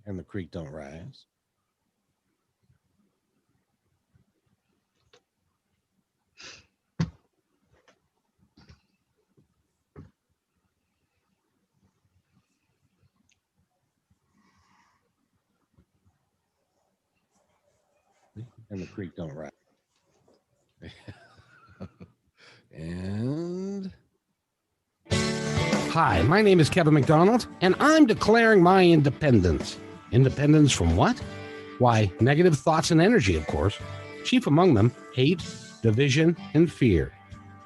and the creek don't rise. And the creek don't rise. And hi, my name is Kevin McDonald, and I'm declaring my independence. Independence from what? Why, negative thoughts and energy, of course. Chief among them, hate, division, and fear.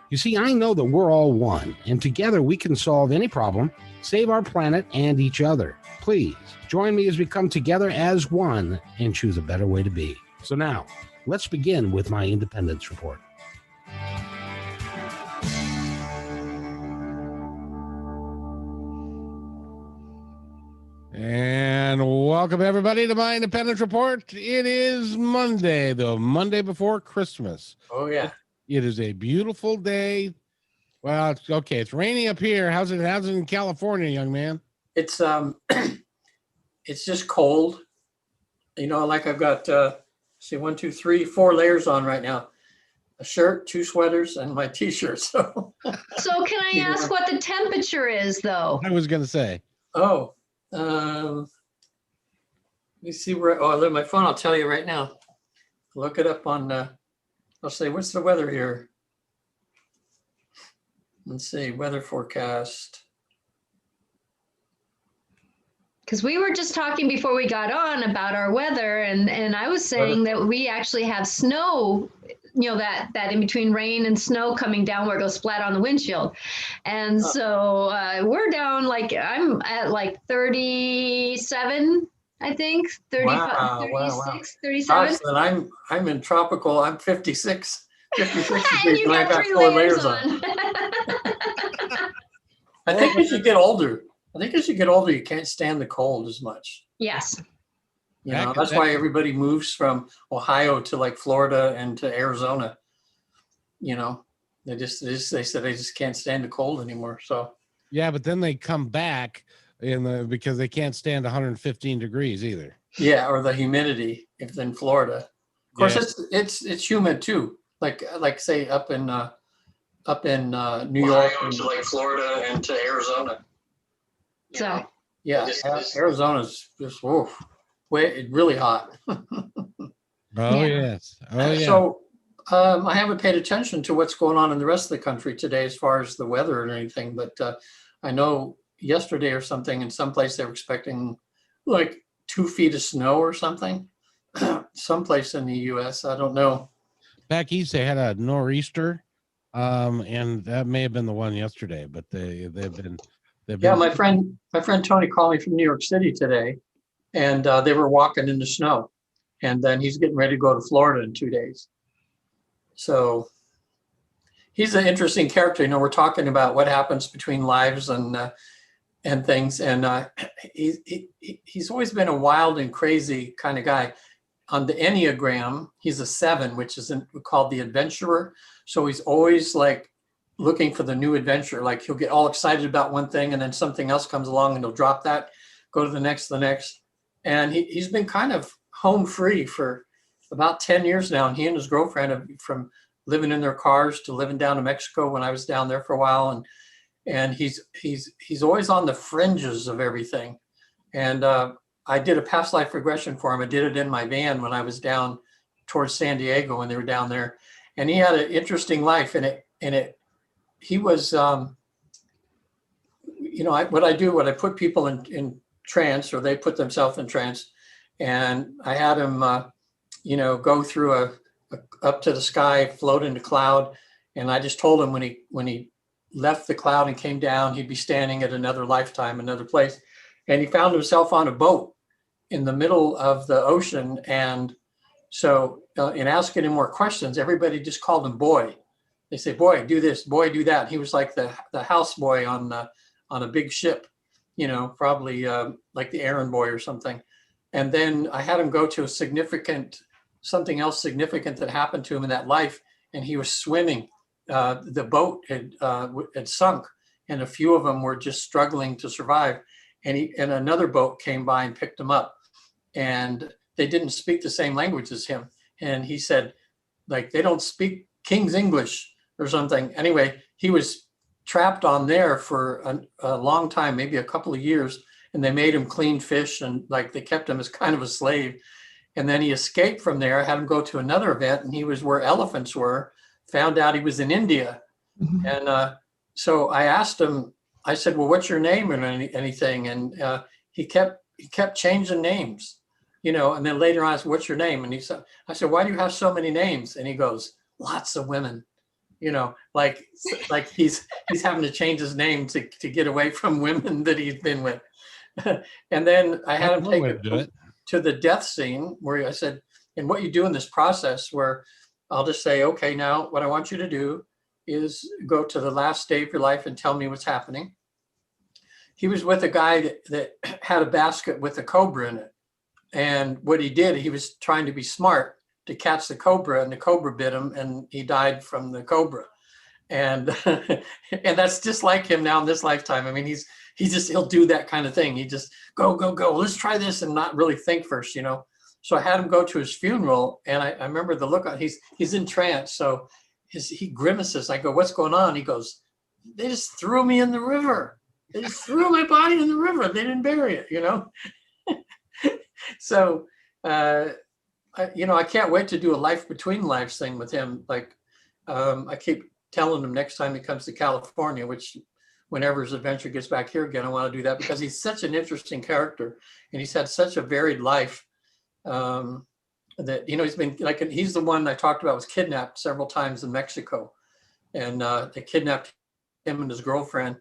You see, I know that we're all one, and together we can solve any problem, save our planet and each other. Please join me as we come together as one and choose a better way to be. So now, let's begin with my independence report. And welcome everybody to my Independence Report. It is Monday, the Monday before Christmas. Oh yeah. It is a beautiful day. Well, it's okay. It's rainy up here. How's it in California, young man? It's it's just cold. You know, like I've got 1, 2, 3, 4 layers on right now. A shirt, 2 sweaters, and my t-shirt. So can I ask what the temperature is though? I was gonna say. Oh. Let me see where. Oh, I have my phone. I'll tell you right now. Look it up on. I'll say, what's the weather here? Let's see, weather forecast. Because we were just talking before we got on about our weather, and I was saying that we actually have snow. You know, that in between rain and snow coming down where it goes flat on the windshield. And so we're down, like I'm at like 37, I think, 35, Wow, 36, wow. 37. Gosh, then I'm in tropical, I'm 56. 56 And degrees, you and I got got 3 4 layers layers on. on. I think as you get older, you can't stand the cold as much. Yes. You know, that's why everybody moves from Ohio to like Florida and to Arizona. You know, they said they just can't stand the cold anymore. So Yeah, but then they come back because they can't stand 115 degrees either. yeah, or the humidity if in Florida. Of course, it's humid too. Like say up in New York and to like Florida and to Arizona. So Yeah, Arizona's just really hot. Oh, Yeah. yes. Oh, yeah. So I haven't paid attention to what's going on in the rest of the country today as far as the weather and anything, but I know yesterday or something in some place they were expecting like 2 feet of snow or something. Someplace in the US, I don't know. Back east, they had a nor'easter, and that may have been the one yesterday, but they've been. Yeah, my friend Tony called me from New York City today, and they were walking in the snow, and then he's getting ready to go to Florida in 2 days. So he's an interesting character. You know, we're talking about what happens between lives and things, and he's always been a wild and crazy kind of guy. On the Enneagram, he's a 7, which is called the adventurer. So he's always like looking for the new adventure. Like he'll get all excited about one thing and then something else comes along and he'll drop that, go to the next. And he's been kind of home free for about 10 years now. And he and his girlfriend have, from living in their cars to living down in Mexico when I was down there for a while. And he's always on the fringes of everything. And I did a past life regression for him. I did it in my van when I was down towards San Diego when they were down there. And he had an interesting life he was, you know, what I put people in trance, or they put themselves in trance. And I had him, you know, go through up to the sky, float in the cloud. And I just told him when he left the cloud and came down, he'd be standing at another lifetime, another place. And he found himself on a boat in the middle of the ocean. And so in asking him more questions, everybody just called him Boy. They say, boy, do this, boy, do that. He was like the houseboy on a big ship, you know, probably like the errand boy or something. And then I had him go to something else significant that happened to him in that life. And he was swimming. The boat had sunk, and a few of them were just struggling to survive. and another boat came by and picked him up, and they didn't speak the same language as him. And he said, like, they don't speak King's English or something. Anyway, he was trapped on there for a long time, maybe a couple of years, and they made him clean fish, and like they kept him as kind of a slave. And then he escaped from there, had him go to another event, and he was where elephants were, found out he was in India. Mhm. And so I asked him, I said, well, what's your name and anything? And he kept changing names, you know, and then later on I said, what's your name? And he said, I said, why do you have so many names? And he goes, lots of women, you know, like he's having to change his name to get away from women that he's been with. And then I had him One take way it to do it. to the death scene where I said, and what you do in this process where I'll just say, okay, now what I want you to do is go to the last day of your life and tell me what's happening. He was with a guy that had a basket with a cobra in it. And what he did, he was trying to be smart to catch the cobra, and the cobra bit him and he died from the cobra. And and that's just like him now in this lifetime. I mean, he'll do that kind of thing. He just go, let's try this, and not really think first, you know. So I had him go to his funeral, and I remember the look on, he's in trance. So he grimaces. I go, what's going on? He goes, they just threw me in the river. They just threw my body in the river. They didn't bury it, you know? So, I can't wait to do a life between lives thing with him. Like, I keep telling him next time he comes to California, which whenever his adventure gets back here again, I want to do that because he's such an interesting character and he's had such a varied life. That, you know, he's been like, he's the one I talked about was kidnapped several times in Mexico, and they kidnapped him and his girlfriend.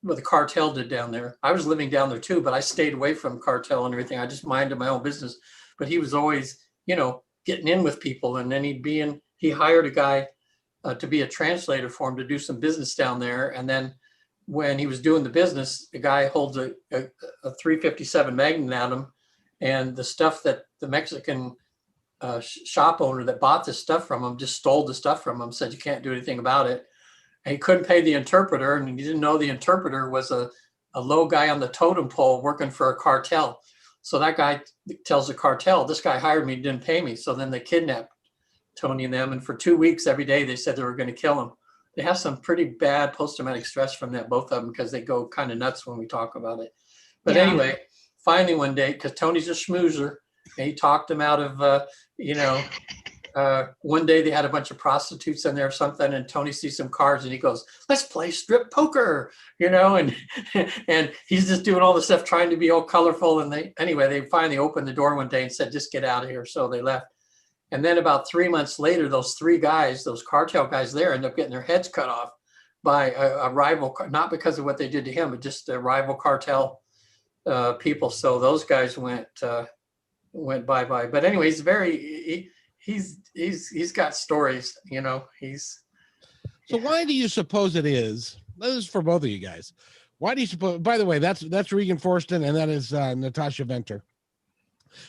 What the cartel did down there. I was living down there too, but I stayed away from cartel and everything. I just minded my own business. But he was always, you know, getting in with people, and then he hired a guy to be a translator for him to do some business down there. And then when he was doing the business, the guy holds a 357 Magnum at him, and the stuff that the Mexican shop owner that bought this stuff from him just stole the stuff from him, said you can't do anything about it. And he couldn't pay the interpreter, and he didn't know the interpreter was a low guy on the totem pole working for a cartel. So that guy tells the cartel, this guy hired me, didn't pay me. So then they kidnapped Tony and them. And for 2 weeks, every day, they said they were going to kill him. They have some pretty bad post-traumatic stress from that, both of them, because they go kind of nuts when we talk about it. But Yeah. anyway, finally one day, because Tony's a schmoozer, and he talked him out of, one day they had a bunch of prostitutes in there or something, and Tony sees some cards and he goes, let's play strip poker, you know, and and he's just doing all the stuff trying to be all colorful. And they finally opened the door one day and said, just get out of here. So they left. And then about 3 months later, those three guys, those cartel guys there, end up getting their heads cut off by a rival, not because of what they did to him, but just a rival cartel people. So those guys went bye-bye. But anyway, he's got stories, you know. So why do you suppose it is? This is for both of you guys. Why do you suppose? By the way, that's Regan Forston, and that is Natasha Venter.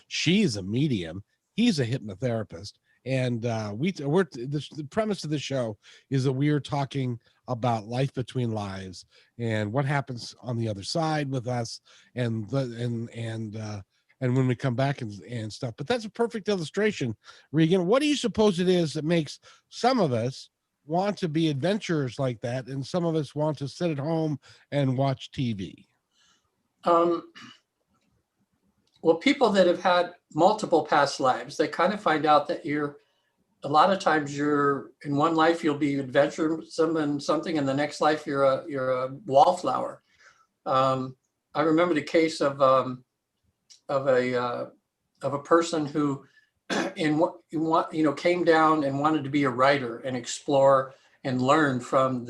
She's a medium. He's a hypnotherapist, and the premise of the show is that we are talking about life between lives and what happens on the other side with us, and when we come back and stuff. But that's a perfect illustration, Regan. What do you suppose it is that makes some of us want to be adventurers like that, and some of us want to sit at home and watch TV? Well, people that have had multiple past lives, they kind of find out that a lot of times you're in one life, you'll be adventuresome and something, and the next life you're a wallflower. I remember the case of a person who came down and wanted to be a writer and explore and learn from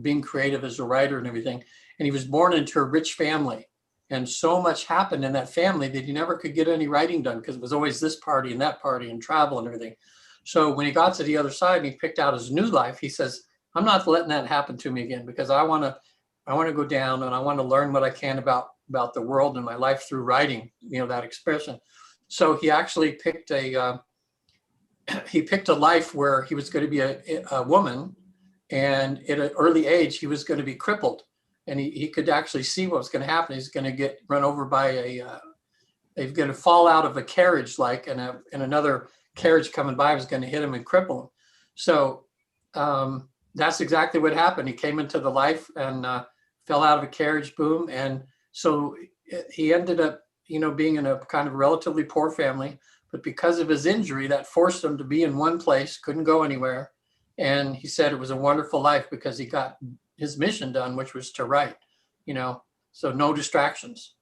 being creative as a writer and everything. And he was born into a rich family, and so much happened in that family that he never could get any writing done because it was always this party and that party and travel and everything. So when he got to the other side and he picked out his new life, he says, I'm not letting that happen to me again, because I want to go down and I want to learn what I can about the world and my life through writing, you know, that expression. So he actually picked a life where he was going to be a woman, and at an early age, he was going to be crippled. and he could actually see what was going to happen. He's going to get run over by he's going to fall out of a carriage, like, and another carriage coming by was going to hit him and cripple him. So that's exactly what happened. He came into the life and fell out of a carriage, boom. And so he ended up, being in a kind of relatively poor family, but because of his injury, that forced him to be in one place, couldn't go anywhere. And he said it was a wonderful life because he got his mission done, which was to write, so no distractions,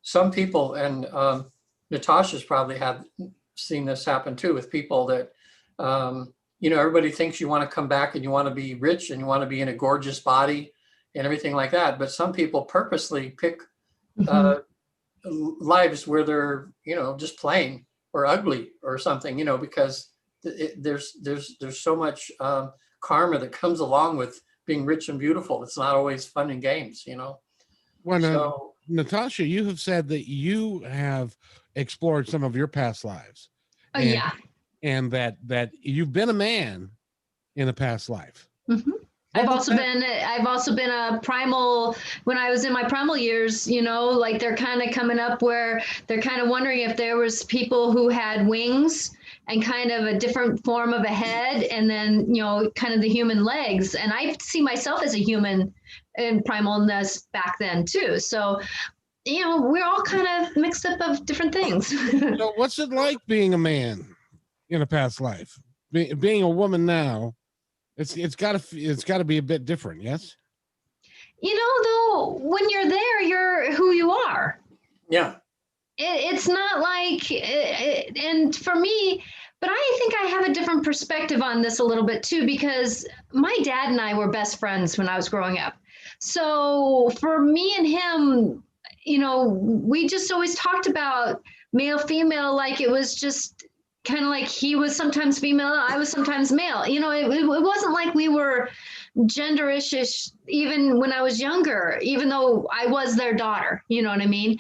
some people, and Natasha's probably seen this happen too with people that, everybody thinks you want to come back and you want to be rich and you want to be in a gorgeous body and everything like that. But some people purposely pick lives where they're, just plain or ugly or something, because there's so much karma that comes along with being rich and beautiful. It's not always fun and games, Well, Natasha, you have said that you have explored some of your past lives. Oh, yeah. And that you've been a man in a past life. Mm-hmm. I've also been a primal when I was in my primal years, like they're kind of coming up where they're kind of wondering if there was people who had wings and kind of a different form of a head and then, kind of the human legs. And I see myself as a human in primalness back then too. So, we're all kind of mixed up of different things. So what's it like being a man in a past life? Being a woman now, it's got to be a bit different, yes? Though, when you're there, you're who you are. Yeah. It's not like, and for me, but I think I have a different perspective on this a little bit too, because my dad and I were best friends when I was growing up. So for me and him, we just always talked about male, female, like it was just kind of like he was sometimes female, I was sometimes male. It wasn't like we were gender-ish even when I was younger, even though I was their daughter, you know what I mean?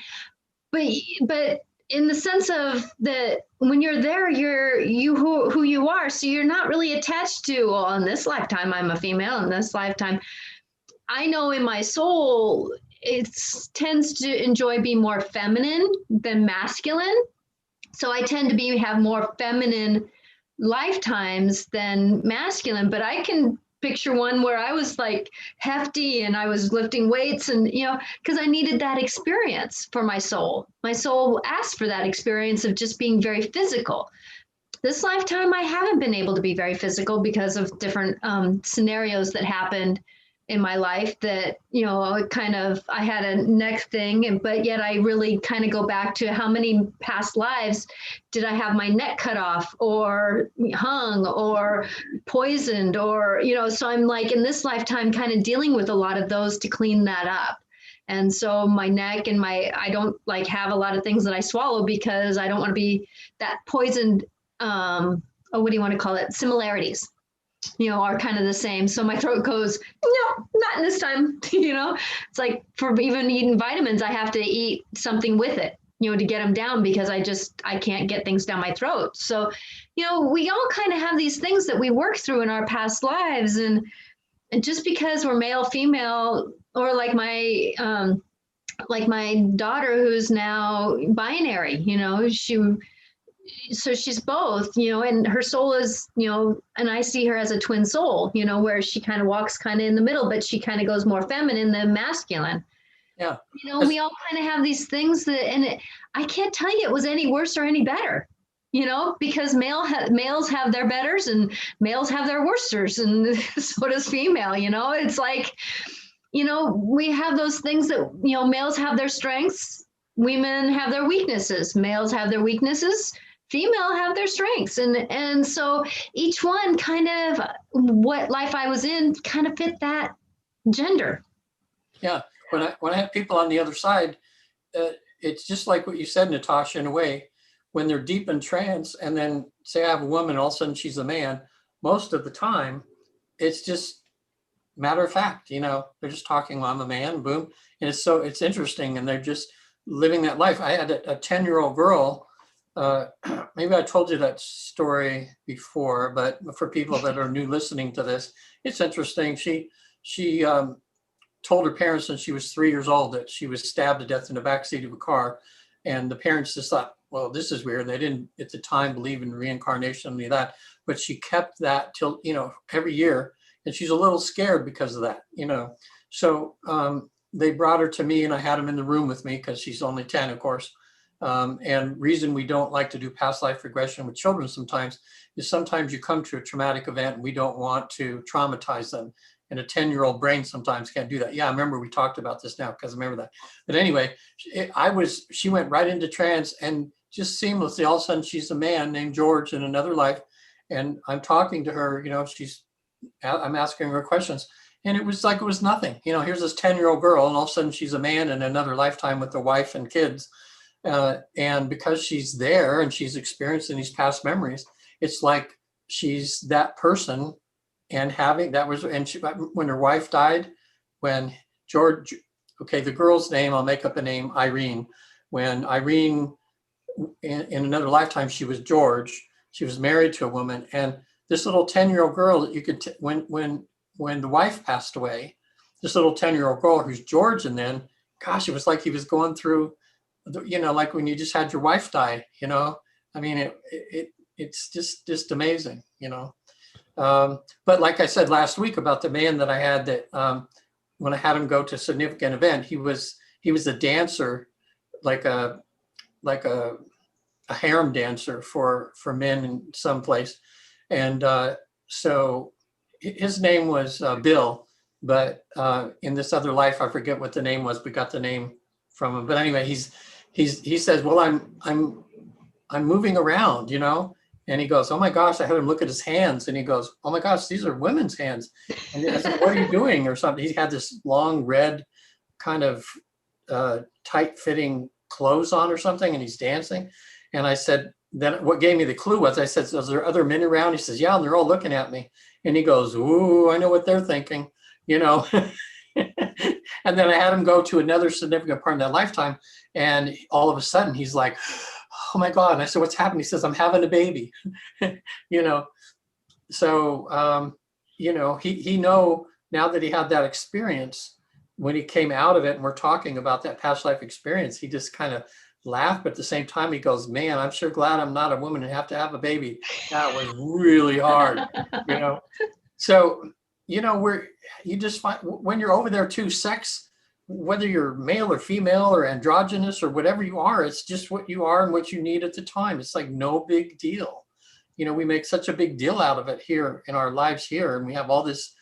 But in the sense of that when you're there, you're who you are. So you're not really attached to, well, in this lifetime, I'm a female, in this lifetime. I know in my soul, it tends to enjoy being more feminine than masculine. So I tend to have more feminine lifetimes than masculine, but I can picture one where I was like hefty and I was lifting weights and, because I needed that experience for my soul. My soul asked for that experience of just being very physical. This lifetime, I haven't been able to be very physical because of different scenarios that happened in my life that, I had a neck thing, but yet I really kind of go back to how many past lives did I have my neck cut off or hung or poisoned or, so I'm like in this lifetime kind of dealing with a lot of those to clean that up. And so my neck and I don't like have a lot of things that I swallow because I don't want to be that poisoned, what do you want to call it? Similarities. Are kind of the same. So my throat goes, no, not this time. It's like for even eating vitamins, I have to eat something with it, to get them down because I can't get things down my throat. So, we all kind of have these things that we work through in our past lives. And just because we're male, female, or like my daughter who's now binary, so she's both, and her soul is, and I see her as a twin soul, where she kind of walks kind of in the middle, but she kind of goes more feminine than masculine. Yeah. We all kind of have these things I can't tell you it was any worse or any better, because males have their betters and males have their worsters and so does female, it's like, we have those things that, males have their strengths, women have their weaknesses, males have their weaknesses, female have their strengths. And so each one kind of what life I was in kind of fit that gender. Yeah. When I have people on the other side, it's just like what you said, Natasha, in a way, when they're deep in trance and then say I have a woman, all of a sudden she's a man, most of the time, it's just matter of fact, they're just talking, well, I'm a man, boom. And it's interesting. And they're just living that life. I had a 10-year-old girl. Maybe I told you that story before, but for people that are new listening to this, it's interesting. She told her parents when she was 3 years old that she was stabbed to death in the backseat of a car. And the parents just thought, well, this is weird. They didn't at the time believe in reincarnation, any of that, but she kept that till, every year. And she's a little scared because of that, So they brought her to me, and I had them in the room with me because she's only 10, of course. And reason we don't like to do past life regression with children sometimes is sometimes you come to a traumatic event and we don't want to traumatize them. And a 10-year-old brain sometimes can't do that. Yeah, I remember we talked about this now because I remember that. But anyway, she went right into trance and just seamlessly, all of a sudden she's a man named George in another life. And I'm talking to her, I'm asking her questions. And it was like it was nothing. Here's this 10-year-old girl, and all of a sudden she's a man in another lifetime with a wife and kids. And because she's there and she's experiencing these past memories, it's like she's that person. And when her wife died, when George, the girl's name, I'll make up a name, Irene. When Irene, in another lifetime, she was George. She was married to a woman, and this little 10-year-old girl that you could, when the wife passed away, this little 10-year-old girl who's George, and then, gosh, it was like he was going through, like when you just had your wife die. I mean, it's just amazing, But like I said last week about the man that I had that when I had him go to a significant event, he was a dancer, like a harem dancer for men in some place. And so his name was Bill, but in this other life, I forget what the name was. We got the name from him. But anyway, he says, well, I'm moving around, And he goes, oh my gosh, I had him look at his hands. And he goes, oh my gosh, these are women's hands. And I said, what are you doing? Or something. He had this long red kind of tight fitting clothes on or something. And he's dancing. And I said, then what gave me the clue was I said, so is there other men around? He says, yeah, and they're all looking at me. And he goes, ooh, I know what they're thinking, And then I had him go to another significant part in that lifetime. And all of a sudden he's like, oh my God. And I said, what's happening? He says, I'm having a baby, So, he know now that he had that experience, when he came out of it and we're talking about that past life experience, he just kind of laughed. But at the same time, he goes, man, I'm sure glad I'm not a woman and have to have a baby. That was really hard, So, you just find when you're over there too, sex, whether you're male or female or androgynous or whatever you are, it's just what you are and what you need at the time. It's like no big deal. We make such a big deal out of it here in our lives here, and we have all this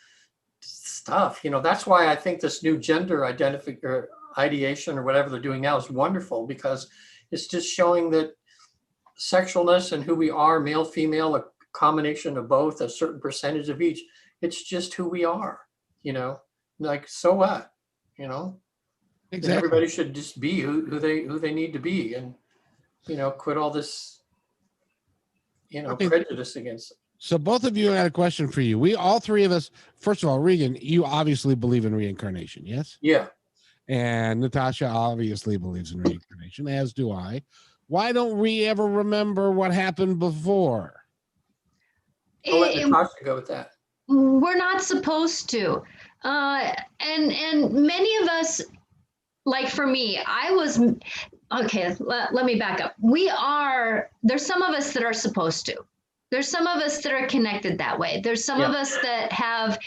stuff. That's why I think this new gender ideation or whatever they're doing now is wonderful, because it's just showing that sexualness and who we are, male, female, a combination of both, a certain percentage of each. It's just who we are, like, so what, Exactly. Everybody should just be who they need to be, and, quit all this, okay, prejudice against it. So both of you had a question for you. We, all three of us, first of all, Regan, you obviously believe in reincarnation, yes? Yeah. And Natasha obviously believes in reincarnation, as do I. Why don't we ever remember what happened before? I'll let Natasha go with that. We're not supposed to. And many of us, like for me, let me back up. There's some of us that are supposed to. There's some of us that are connected that way. There's some of us that have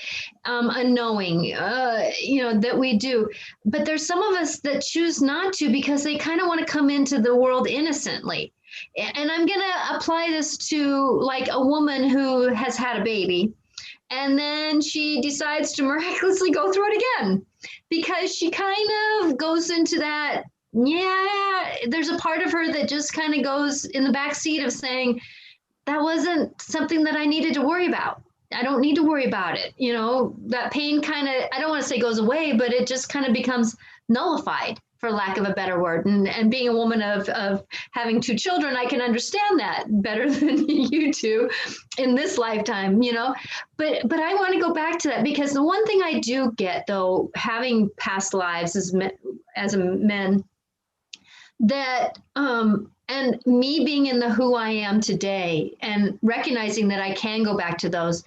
a knowing, that we do. But there's some of us that choose not to because they kind of want to come into the world innocently. And I'm going to apply this to like a woman who has had a baby, and then she decides to miraculously go through it again because she kind of goes into that. Yeah, there's a part of her that just kind of goes in the back seat of saying, that wasn't something that I needed to worry about. I don't need to worry about it. That pain kind of, I don't want to say goes away, but it just kind of becomes nullified, for lack of a better word. And being a woman of having 2 children, I can understand that better than you two in this lifetime, But I want to go back to that, because the one thing I do get, though, having past lives as men, that and me being in the who I am today and recognizing that I can go back to those,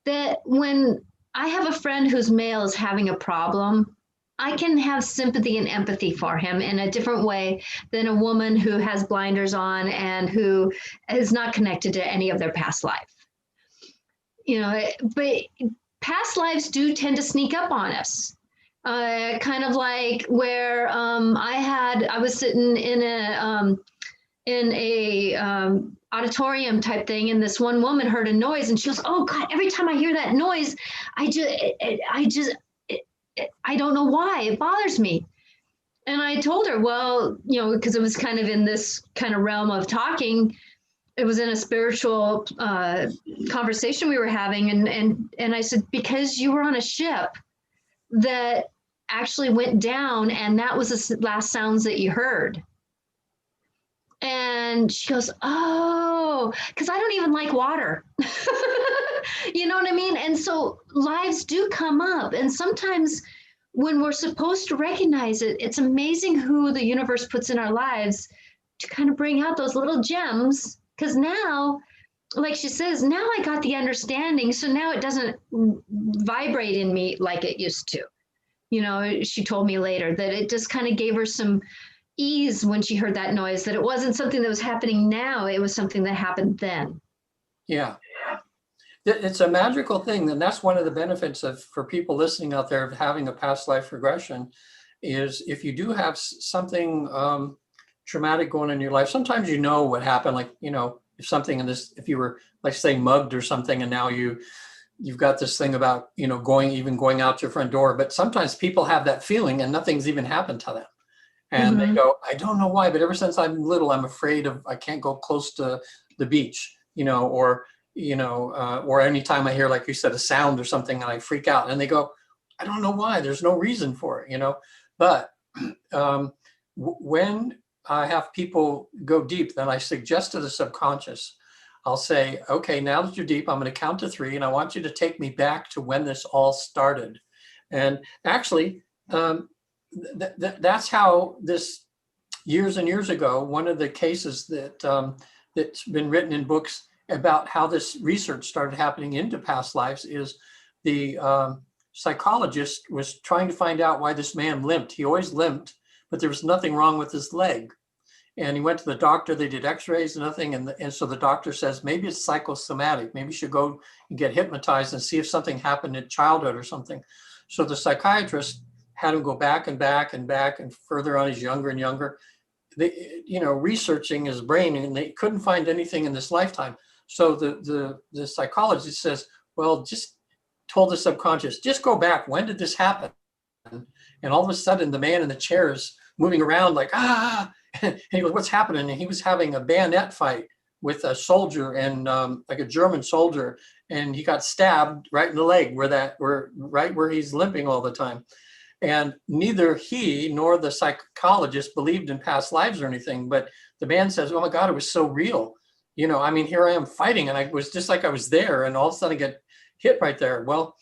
that when I have a friend whose male is having a problem, I can have sympathy and empathy for him in a different way than a woman who has blinders on and who is not connected to any of their past life. You know, but past lives do tend to sneak up on us. Kind of like where I was sitting in a auditorium type thing, and this one woman heard a noise, and she goes, "Oh God! Every time I hear that noise, I don't know why it bothers me." And I told her, well, you know, because it was kind of in this kind of realm of talking. It was in a spiritual conversation we were having, and I said, because you were on a ship that actually went down, and that was the last sounds that you heard. And she goes, oh, because I don't even like water. You know what I mean? And so lives do come up. And sometimes when we're supposed to recognize it, it's amazing who the universe puts in our lives to kind of bring out those little gems. Because now, like she says, now I got the understanding. So now it doesn't vibrate in me like it used to. You know, she told me later that it just kind of gave her some ease when she heard that noise, that it wasn't something that was happening now, it was something that happened then. Yeah. It's a magical thing. And that's one of the benefits of, for people listening out there, of having a past life regression, is if you do have something traumatic going on in your life, sometimes you know what happened, like, you know, if something in this, if you were, like, say, mugged or something, and now you've got this thing about, you know, going out your front door, but sometimes people have that feeling and nothing's even happened to them. And they go, I don't know why, but ever since I'm little, I'm afraid I can't go close to the beach, you know, or anytime I hear, like you said, a sound or something, and I freak out. And they go, I don't know why, there's no reason for it, you know. But when I have people go deep, then I suggest to the subconscious, I'll say, okay, now that you're deep, I'm going to count to 3, and I want you to take me back to when this all started. And actually, that's how this, years and years ago, one of the cases that's been written in books about how this research started happening into past lives is the psychologist was trying to find out why this man limped. He always limped, but there was nothing wrong with his leg. And he went to the doctor, they did x-rays, nothing. And so the doctor says, maybe it's psychosomatic. Maybe you should go and get hypnotized and see if something happened in childhood or something. So the psychiatrist had him go back and back and back and further on, he's younger and younger, researching his brain, and they couldn't find anything in this lifetime. So the psychologist says, well, just told the subconscious, just go back. When did this happen? And all of a sudden the man in the chair is moving around like, and he goes, what's happening? And he was having a bayonet fight with a soldier, and like a German soldier, and he got stabbed right in the leg right where he's limping all the time. And neither he nor the psychologist believed in past lives or anything, but the man says, oh my God, it was so real. You know, I mean, here I am fighting, and I was just like I was there, and all of a sudden I get hit right there. Well,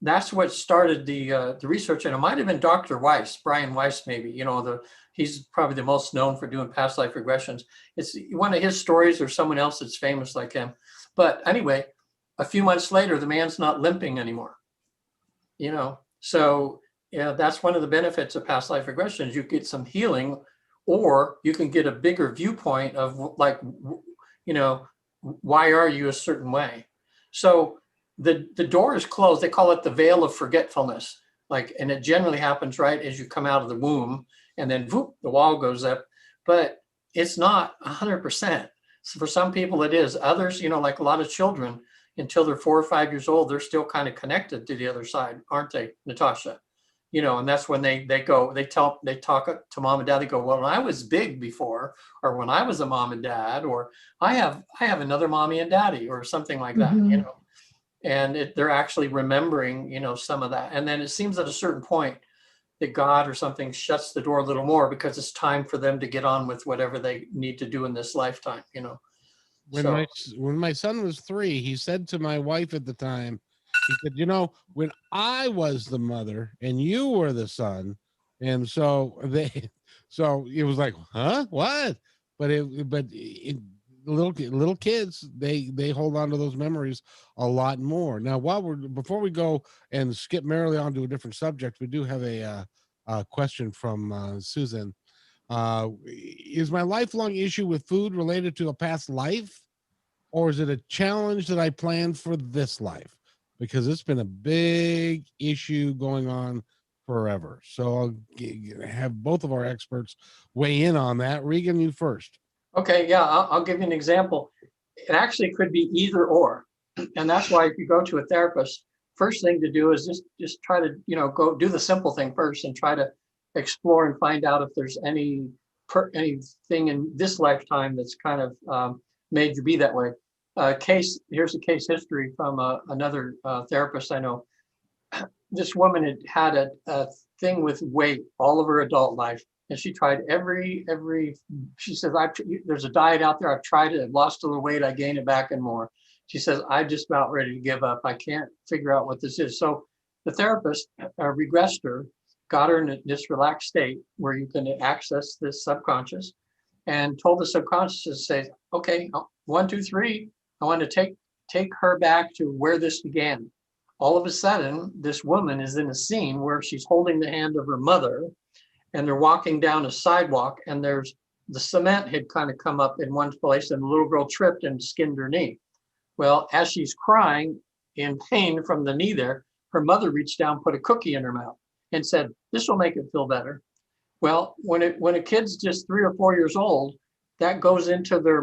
that's what started the research, and it might have been Dr. Weiss, Brian Weiss, maybe. You know, he's probably the most known for doing past life regressions. It's one of his stories, or someone else that's famous like him. But anyway, a few months later, the man's not limping anymore. You know, so yeah, that's one of the benefits of past life regressions. You get some healing, or you can get a bigger viewpoint of, like, you know, why are you a certain way? So the door is closed. They call it the veil of forgetfulness. Like, and it generally happens right as you come out of the womb, and then whoop, the wall goes up. But it's not 100%. So for some people it is. Others, you know, like a lot of children, until they're 4 or 5 years old, they're still kind of connected to the other side, aren't they, Natasha? You know, and that's when they talk to mom and dad. They go, well, when I was big before, or when I was a mom and dad, or I have another mommy and daddy, or something like that, you know. And they're actually remembering, you know, some of that. And then it seems at a certain point that God or something shuts the door a little more, because it's time for them to get on with whatever they need to do in this lifetime, you know. When my son was 3, he said to my wife at the time, he said, you know, when I was the mother and you were the son, and so it was like, huh, what? But little kids, they hold on to those memories a lot more. Now, before we go and skip merrily on to a different subject, we do have a question from Susan. Is my lifelong issue with food related to a past life, or is it a challenge that I planned for this life? Because it's been a big issue going on forever. So I'll have both of our experts weigh in on that. Regan, you first. Okay, yeah, I'll give you an example. It actually could be either or. And that's why if you go to a therapist, first thing to do is just try to, go do the simple thing first and try to explore and find out if there's anything in this lifetime that's kind of made you be that way. Here's a case history from another therapist I know. This woman had a thing with weight all of her adult life. And she tried she says, there's a diet out there. I've tried it. I've lost a little weight. I gained it back and more. She says, I'm just about ready to give up. I can't figure out what this is. So the therapist regressed her, got her in this relaxed state where you can access this subconscious, and told the subconscious to say, okay, 1, 2, 3, I want to take her back to where this began. All of a sudden, this woman is in a scene where she's holding the hand of her mother, and they're walking down a sidewalk, and there's the cement had kind of come up in one place, and the little girl tripped and skinned her knee. Well, as she's crying in pain from the knee there, her mother reached down, put a cookie in her mouth and said, this will make it feel better. Well, when a kid's just 3 or 4 years old, that goes into their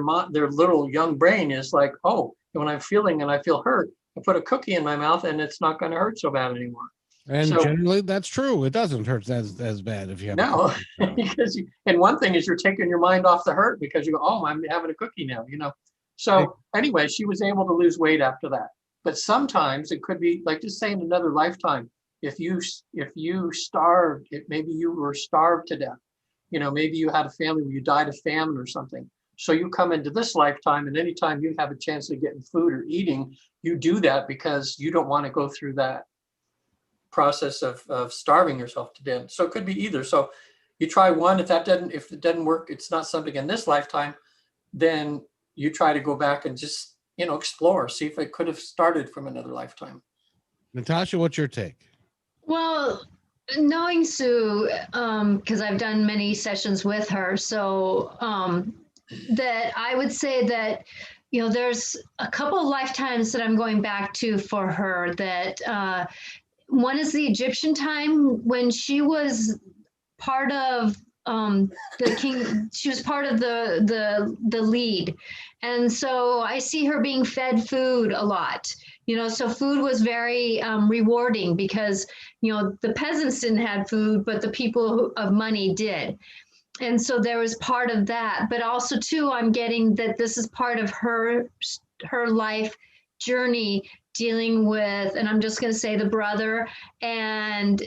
little young brain is like, oh, when I'm feeling and I feel hurt, I put a cookie in my mouth and it's not going to hurt so bad anymore. And so, generally, that's true. It doesn't hurt as bad if you have no, because and one thing is you're taking your mind off the hurt because you go, oh, I'm having a cookie now, So anyway, she was able to lose weight after that. But sometimes it could be like, just say in another lifetime, if you starved, maybe you were starved to death. Maybe you had a family where you died of famine or something. So you come into this lifetime, and anytime you have a chance of getting food or eating, you do that because you don't want to go through that process of starving yourself to death. So it could be either. So you try one. If it doesn't work, it's not something in this lifetime, then you try to go back and just, explore, see if it could have started from another lifetime. Natasha, what's your take? Well, knowing Sue, because I've done many sessions with her, so that I would say that, there's a couple of lifetimes that I'm going back to for her. That one is the Egyptian time when she was part of the king. She was part of the lead, and so I see her being fed food a lot. So food was very rewarding because the peasants didn't have food, but the people of money did. And so there was part of that, but also too, I'm getting that this is part of her life journey dealing with, and I'm just going to say the brother, and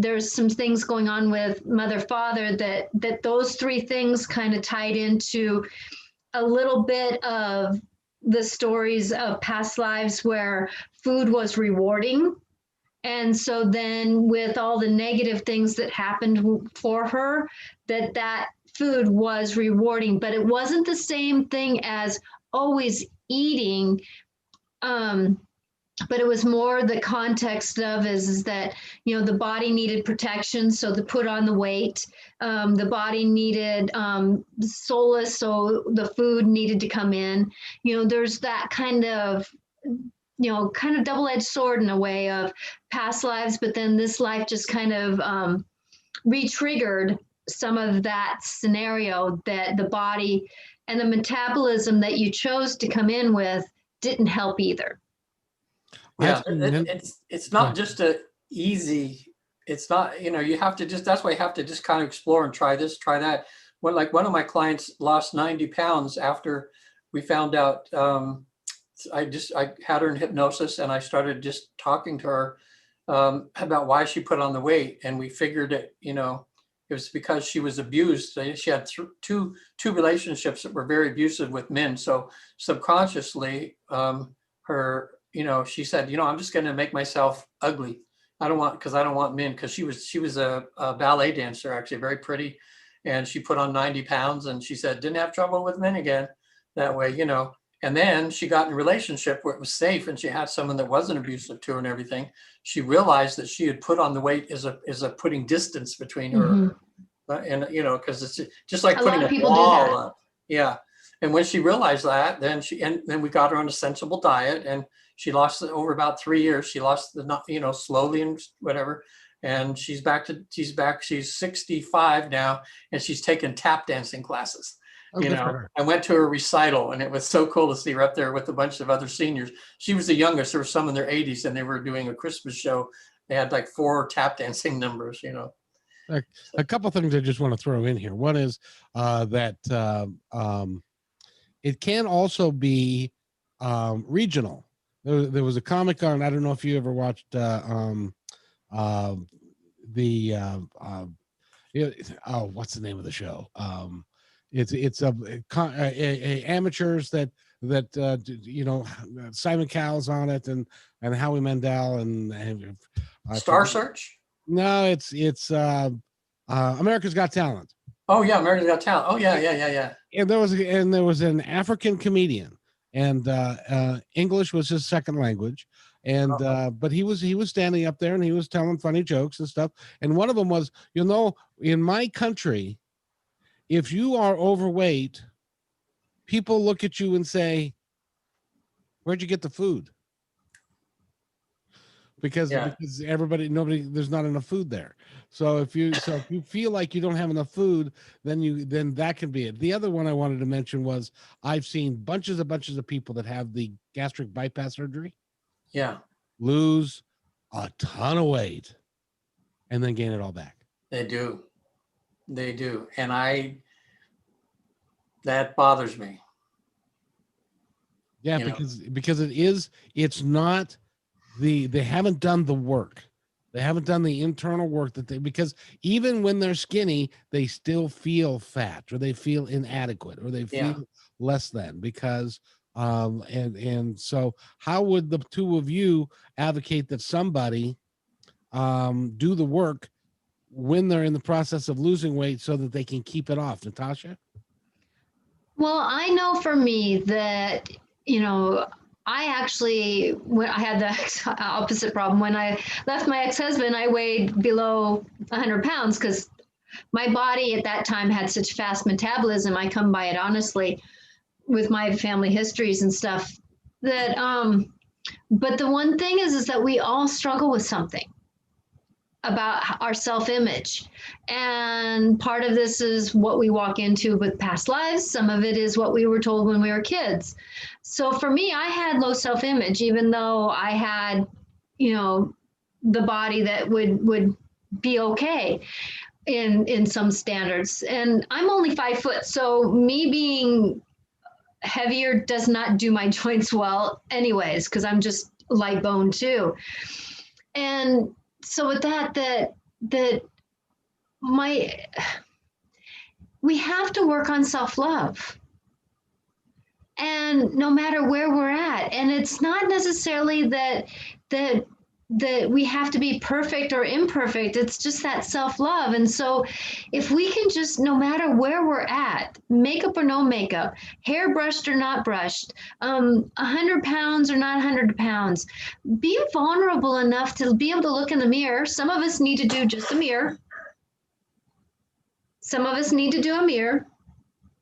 there's some things going on with mother, father, that those three things kind of tied into a little bit of the stories of past lives where food was rewarding. And so then with all the negative things that happened for her, that food was rewarding, but it wasn't the same thing as always eating. But it was more the context of is that, the body needed protection. So to put on the weight, the body needed solace. So the food needed to come in, there's that kind of double-edged sword in a way of past lives, but then this life just kind of re-triggered some of that scenario that the body and the metabolism that you chose to come in with didn't help either. Yeah, it's not just a easy, it's not, you have to that's why you have to just kind of explore and try this, try that. Like one of my clients lost 90 pounds after we found out, I had her in hypnosis and I started just talking to her about why she put on the weight. And we figured it was because she was abused. She had two relationships that were very abusive with men. So subconsciously, she said, I'm just going to make myself ugly. I don't want men, because she was a ballet dancer, actually very pretty. And she put on 90 pounds and she said, didn't have trouble with men again. that way, you know. And then she got in a relationship where it was safe and she had someone that wasn't abusive to her and everything. She realized that she had put on the weight as a putting distance between her. Mhm. And, you know, because it's just like A lot putting of a people do wall that. up. Yeah. And when she realized that, then we got her on a sensible diet, and she lost it over about 3 years. She lost you know, slowly and whatever. And she's back. She's 65 now, and she's taken tap dancing classes. Oh, You good for know, her. I went to her recital, and it was so cool to see her up there with a bunch of other seniors. She was the youngest. There were some in their 80s, and they were doing a Christmas show. They had like 4 tap dancing numbers, you know. A couple things I just want to throw in here. One is that it can also be regional. There was a comic on. I don't know if you ever watched the what's the name of the show? It's amateurs that you know, Simon Cowell's on it, and Howie Mandel and Star Search. No, it's America's Got Talent. Oh yeah, America's Got Talent. Oh yeah. And there was an African comedian, and English was his second language, and but he was standing up there and he was telling funny jokes and stuff. And one of them was, you know, in my country, if you are overweight, people look at you and say, "Where'd you get the food?" Because nobody, there's not enough food there. So if you feel like you don't have enough food, then that can be it. The other one I wanted to mention was, I've seen bunches of people that have the gastric bypass surgery lose a ton of weight and then gain it all back. They do. And that bothers me. Yeah, because it's not they haven't done the work. They haven't done the internal work because even when they're skinny, they still feel fat, or they feel inadequate, or they feel less than, because and so how would the two of you advocate that somebody do the work when they're in the process of losing weight so that they can keep it off? Natasha? Well, I know for me that, you know, when I had the opposite problem. When I left my ex-husband, I weighed below 100 pounds because my body at that time had such fast metabolism. I come by it honestly with my family histories and stuff that, but the one thing is that we all struggle with something about our self-image. And part of this is what we walk into with past lives. Some of it is what we were told when we were kids. So for me, I had low self-image, even though I had, you know, the body that would be okay in some standards. And I'm only 5 foot. So me being heavier does not do my joints well anyways, because I'm just light bone too. And so with we have to work on self-love, and no matter where we're at. And it's not necessarily that we have to be perfect or imperfect. It's just that self-love. And so if we can just, no matter where we're at, makeup or no makeup, hair brushed or not brushed, 100 pounds or not 100 pounds, be vulnerable enough to be able to look in the mirror. Some of us need to do just a mirror. Some of us need to do a mirror.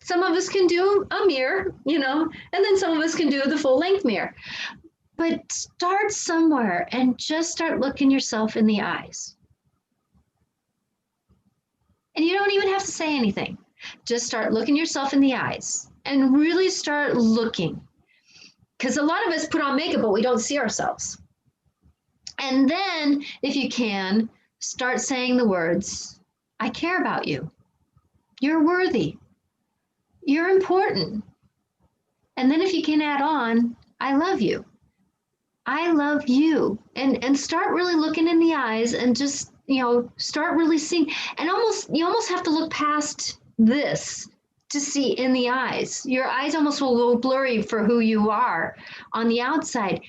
Some of us can do a mirror, you know, and then some of us can do the full length mirror. But start somewhere and just start looking yourself in the eyes. And you don't even have to say anything. Just start looking yourself in the eyes and really start looking. Because a lot of us put on makeup, but we don't see ourselves. And then, if you can, start saying the words, I care about you. You're worthy. You're important. And then if you can add on, I love you. I love you. And start really looking in the eyes and just, you know, start really seeing. And you almost have to look past this to see in the eyes. Your eyes almost will go blurry for who you are on the outside.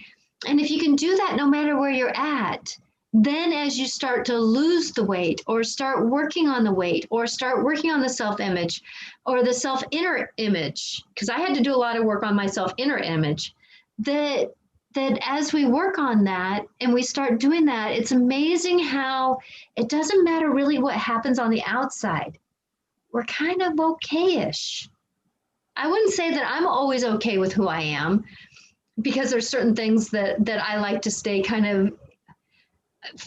And if you can do that, no matter where you're at, then as you start to lose the weight or start working on the weight or start working on the self-image or the self-inner image, because I had to do a lot of work on my self-inner image, that as we work on that and we start doing that, it's amazing how it doesn't matter really what happens on the outside. We're kind of okay-ish. I wouldn't say that I'm always okay with who I am, because there's certain things that I like to stay kind of,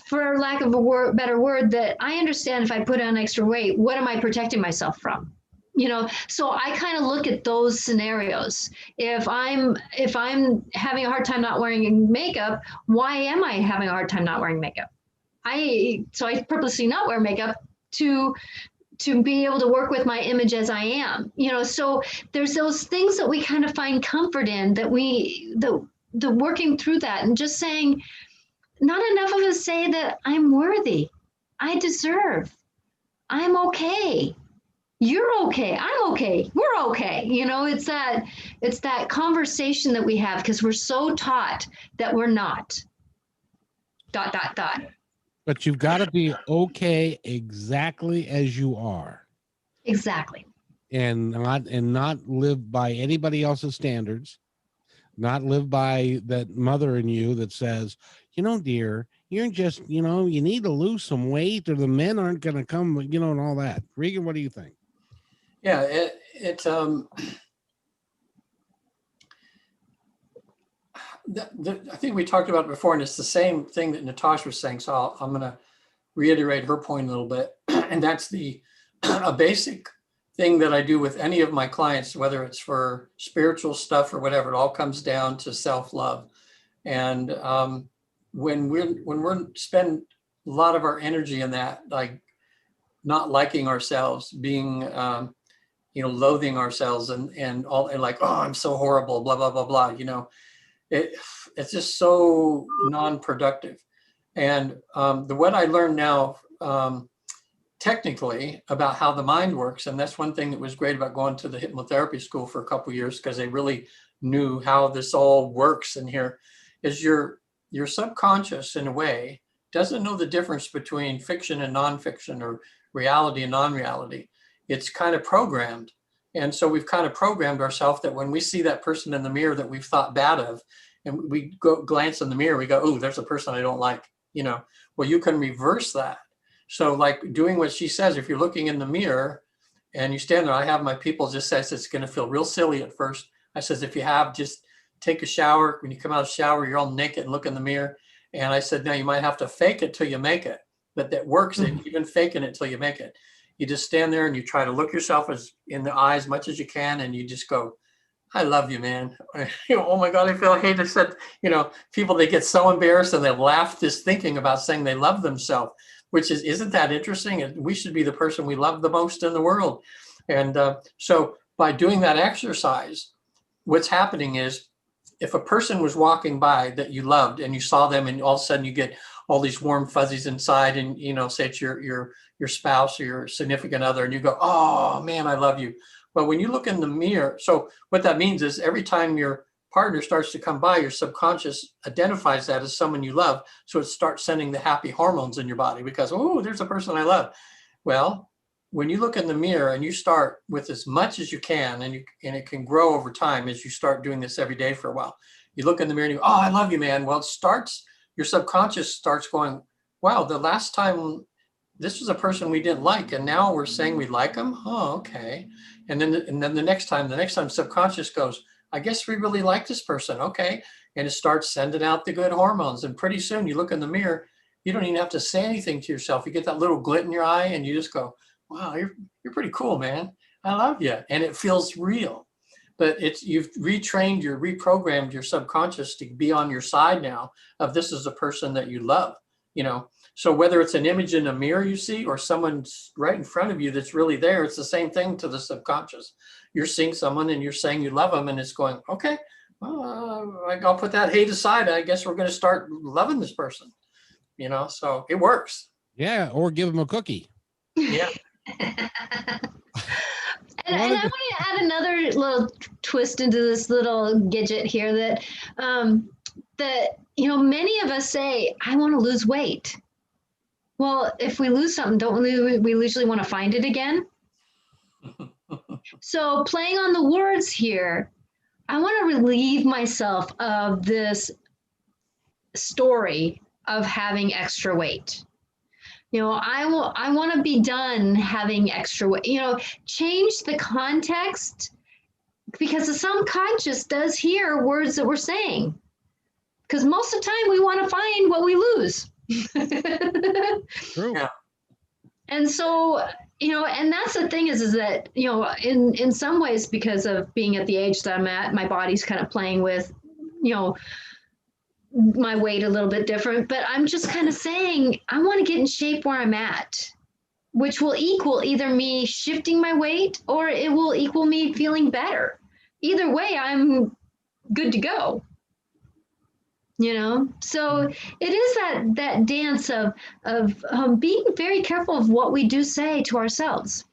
for lack of a better word, that I understand if I put on extra weight, what am I protecting myself from? So I kind of look at those scenarios. If I'm having a hard time not wearing makeup, why am I having a hard time not wearing makeup? I purposely not wear makeup to be able to work with my image as I am. So there's those things that we kind of find comfort in, that the working through that, and just saying, not enough of us say that I'm worthy, I deserve, I'm okay, you're okay, I'm okay, we're okay. It's that conversation that we have, because we're so taught that we're not. ... But you've got to be okay exactly as you are. Exactly. And not live by anybody else's standards, not live by that mother in you that says, dear, you're just, you need to lose some weight or the men aren't going to come, and all that. Regan, what do you think? Yeah, I think we talked about it before, and it's the same thing that Natasha was saying. So I'm going to reiterate her point a little bit. And that's a basic thing that I do with any of my clients, whether it's for spiritual stuff or whatever. It all comes down to self-love. And when we're spend a lot of our energy in that, like not liking ourselves, being loathing ourselves, and like, oh, I'm so horrible, blah blah blah blah. It's just so non-productive. And what I learned now, technically, about how the mind works, and that's one thing that was great about going to the hypnotherapy school for a couple of years, because they really knew how this all works in here, is your subconscious, in a way, doesn't know the difference between fiction and nonfiction, or reality and non-reality. It's kind of programmed. And so we've kind of programmed ourselves that when we see that person in the mirror that we've thought bad of, and we go glance in the mirror, we go, oh, there's a person I don't like. Well, you can reverse that. So like doing what she says, if you're looking in the mirror and you stand there, I have my people just says it's going to feel real silly at first. I says, if you have, just take a shower. When you come out of the shower, you're all naked and look in the mirror. And I said, now you might have to fake it till you make it. But that works, even faking it till you make it. You just stand there and you try to look yourself in the eye as much as you can. And you just go, I love you, man. Oh my God, I feel hate. I said, people, they get so embarrassed and they laugh just thinking about saying they love themselves, which isn't that interesting? We should be the person we love the most in the world. And so by doing that exercise, what's happening is, if a person was walking by that you loved and you saw them, and all of a sudden you get all these warm fuzzies inside, and say it's your spouse or your significant other, and you go, oh man, I love you. Well, when you look in the mirror, so what that means is every time your partner starts to come by, your subconscious identifies that as someone you love. So it starts sending the happy hormones in your body, because, oh, there's a person I love. Well, when you look in the mirror and you start with as much as you can, and it can grow over time as you start doing this every day for a while, you look in the mirror and you go, oh, I love you, man. Well, your subconscious starts going, wow, the last time this was a person we didn't like, and now we're saying we like them. Oh, okay. And then the next time subconscious goes, I guess we really like this person. Okay. And it starts sending out the good hormones. And pretty soon you look in the mirror, you don't even have to say anything to yourself. You get that little glint in your eye and you just go, wow, you're pretty cool, man. I love you. And it feels real. But you've reprogrammed your subconscious to be on your side now of, this is a person that you love, So whether it's an image in a mirror you see, or someone's right in front of you that's really there, it's the same thing to the subconscious. You're seeing someone and you're saying you love them, and it's going, okay, well, I'll put that hate aside. I guess we're going to start loving this person, so it works. Yeah. Or give them a cookie. Yeah. And I want to add another little twist into this little gadget here, that that, many of us say, I want to lose weight. Well, if we lose something, don't we usually want to find it again? So playing on the words here, I want to relieve myself of this story of having extra weight. I want to be done having extra weight. Change the context, because the subconscious does hear words that we're saying. Because most of the time we want to find what we lose. True. Yeah. And so, and that's the thing is that, in some ways, because of being at the age that I'm at, my body's kind of playing with, my weight a little bit different, but I'm just kind of saying, I want to get in shape where I'm at, which will equal either me shifting my weight or it will equal me feeling better. Either way, I'm good to go. So it is that dance of being very careful of what we do say to ourselves.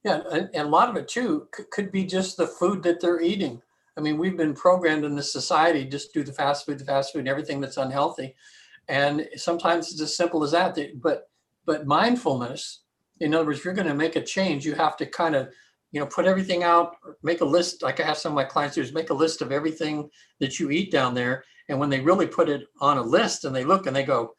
Yeah, and a lot of it too could be just the food that they're eating. I mean, we've been programmed in this society just do the fast food, and everything that's unhealthy. And sometimes it's as simple as that. But mindfulness, in other words, if you're going to make a change, you have to kind of, put everything out, make a list. Like I have some of my clients do, is make a list of everything that you eat down there. And when they really put it on a list and they look and they go,